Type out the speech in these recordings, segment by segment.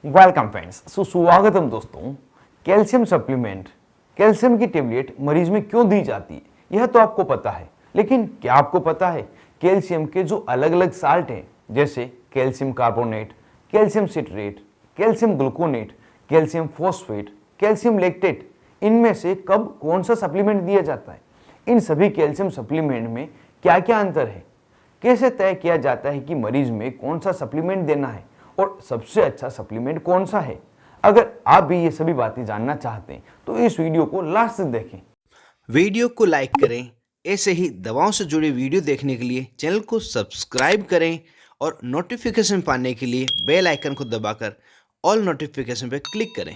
Welcome friends, स्वागतम दोस्तों। Calcium supplement, calcium की टेबलेट मरीज में क्यों दी जाती है यह तो आपको पता है, लेकिन क्या आपको पता है कैल्शियम के जो अलग अलग साल्ट हैं जैसे calcium carbonate, calcium citrate, calcium gluconate, calcium phosphate, calcium lactate, इनमें से कब कौन सा सप्लीमेंट दिया जाता है? इन सभी कैल्शियम सप्लीमेंट में क्या क्या अंतर है? कैसे तय किया जाता है कि मरीज में कौन सा सप्लीमेंट देना है और सबसे अच्छा सप्लीमेंट कौन सा है? अगर आप भी ये सभी बातें जानना चाहते हैं तो इस वीडियो को लास्ट तक देखें। वीडियो को लाइक करें। ऐसे ही दवाओं से जुड़े वीडियो देखने के लिए चैनल को सब्सक्राइब करें और नोटिफिकेशन पाने के लिए बेल आइकन को दबाकर ऑल नोटिफिकेशन पर क्लिक करें।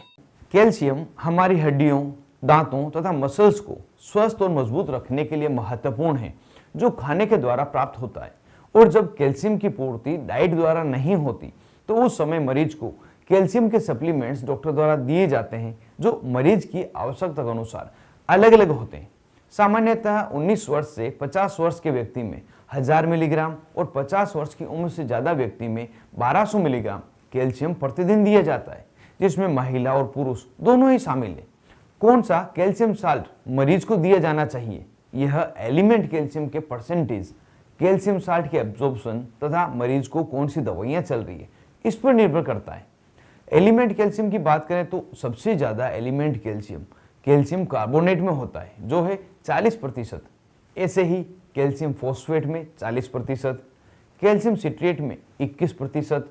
कैल्शियम हमारी हड्डियों, दांतों तथा मसल्स को स्वस्थ और मजबूत रखने के लिए महत्वपूर्ण है, जो खाने के द्वारा प्राप्त होता है। और जब कैल्शियम की पूर्ति डाइट द्वारा नहीं होती तो उस समय मरीज को कैल्शियम के सप्लीमेंट्स डॉक्टर द्वारा दिए जाते हैं, जो मरीज की आवश्यकता के अनुसार अलग अलग होते हैं। सामान्यतः 19 वर्ष से 50 वर्ष के व्यक्ति में 1000 मिलीग्राम और 50 वर्ष की उम्र से ज्यादा व्यक्ति में 1200 मिलीग्राम कैल्शियम प्रतिदिन दिया जाता है, जिसमें महिला और पुरुष दोनों ही शामिल है। कौन सा कैल्शियम साल्ट मरीज को दिया जाना चाहिए? यह एलिमेंट कैल्शियम के परसेंटेज, कैल्शियम साल्ट के एब्जॉर्प्शन तथा मरीज को कौन सी दवाइयां चल रही है इस पर निर्भर करता है। एलिमेंट कैल्शियम की बात करें तो सबसे ज्यादा एलिमेंट कैल्शियम कैल्शियम कार्बोनेट में होता है, जो है 40%। ऐसे ही कैल्शियम फॉस्फेट में 40%, कैल्शियम सिट्रेट में 21%,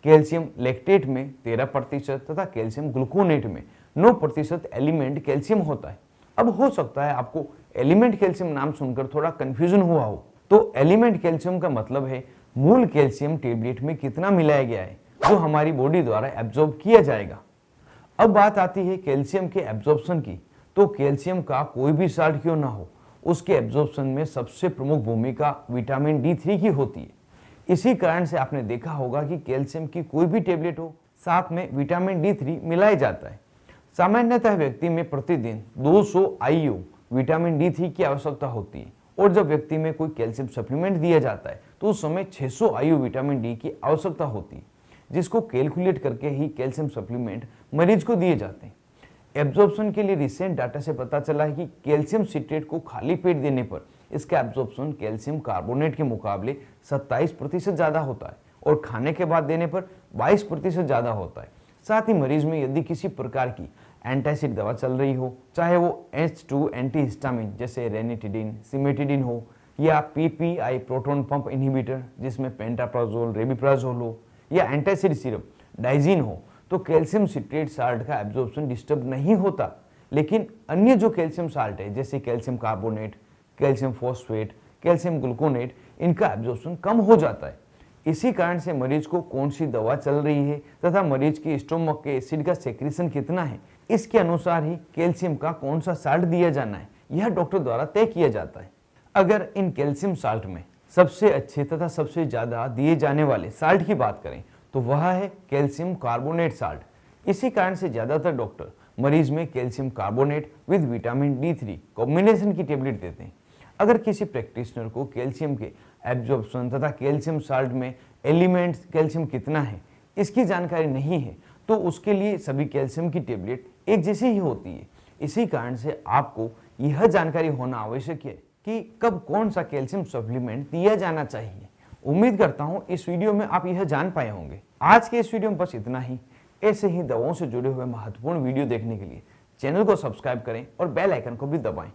कैल्शियम लैक्टेट में 13% तथा कैल्शियम ग्लूकोनेट में 9% एलिमेंट कैल्शियम होता है। अब हो सकता है आपको एलिमेंट कैल्शियम नाम सुनकर थोड़ा कंफ्यूजन हुआ हो। तो एलिमेंट कैल्शियम का मतलब है मूल कैल्शियम टेबलेट में कितना मिलाया गया है, जो हमारी बॉडी द्वारा एब्जॉर्ब किया जाएगा। अब बात आती है कैल्शियम के एब्जॉर्प्शन की। तो कैल्शियम का कोई भी साल्ट क्यों ना हो, उसके एब्जॉर्प्शन में सबसे प्रमुख भूमिका विटामिन D3 की होती है। इसी कारण से आपने देखा होगा कि कैल्शियम की कोई भी टेबलेट हो, साथ में विटामिन D3 मिलाया जाता है। सामान्यतः व्यक्ति में प्रतिदिन 200 IU विटामिन D3 की आवश्यकता होती है, और जब व्यक्ति में कोई कैल्शियम सप्लीमेंट दिया जाता है तो उस समय 600 IU विटामिन D की आवश्यकता होती है, जिसको कैलकुलेट करके ही कैल्शियम सप्लीमेंट मरीज को दिए जाते हैं। एब्जॉर्प्शन के लिए रिसेंट डाटा से पता चला है कि कैल्शियम सिट्रेट को खाली पेट देने पर इसका एब्जॉर्प्शन कैल्शियम कार्बोनेट के मुकाबले 27% ज्यादा होता है, और खाने के बाद देने पर 22% ज्यादा होता है। साथ ही मरीज में यदि किसी प्रकार की एंटासिड दवा चल रही हो, चाहे वो H2 एंटीहिस्टामिन जैसे रेनिटिडिन, सिमेटिडिन हो, या PPI प्रोटॉन पंप इनहिबिटर जिसमें पेंटाप्राजोल, रेबिप्राजोल हो, या एंटासिड सिरप डाइजीन हो, तो कैल्शियम सिट्रेट साल्ट का एब्जॉर्प्शन डिस्टर्ब नहीं होता। लेकिन अन्य जो कैल्शियम साल्ट है जैसे calcium carbonate, calcium phosphate, calcium gluconate, इनका एब्जॉर्प्शन कम हो जाता है। इसी कारण से मरीज को कौन सी दवा चल रही है तथा मरीज के स्टोमक के एसिड का सेक्रेशन कितना है, इसके अनुसार ही कैल्शियम का कौन सा साल्ट दिया जाना है, यह डॉक्टर द्वारा तय किया जाता है। अगर इन कैल्शियम साल्ट में सबसे अच्छे तथा सबसे ज्यादा दिए जाने वाले साल्ट की बात करें तो वह है कैल्शियम कार्बोनेट साल्ट। इसी कारण से ज्यादातर डॉक्टर मरीज में calcium carbonate with vitamin D3 combination की टेबलेट देते हैं। अगर किसी प्रैक्टिशनर को कैल्शियम के एब्जॉर्प्शन तथा कैल्शियम साल्ट में एलिमेंट कैल्शियम कितना है इसकी जानकारी नहीं है तो उसके लिए सभी कैल्शियम की टेबलेट एक जैसी ही होती है। इसी कारण से आपको यह जानकारी होना आवश्यक है कि कब कौन सा कैल्शियम सप्लीमेंट दिया जाना चाहिए। उम्मीद करता हूं इस वीडियो में आप यह जान पाए होंगे। आज के इस वीडियो में बस इतना ही। ऐसे ही दवाओं से जुड़े हुए महत्वपूर्ण वीडियो देखने के लिए चैनल को सब्सक्राइब करें और बेल आइकन को भी दबाएं।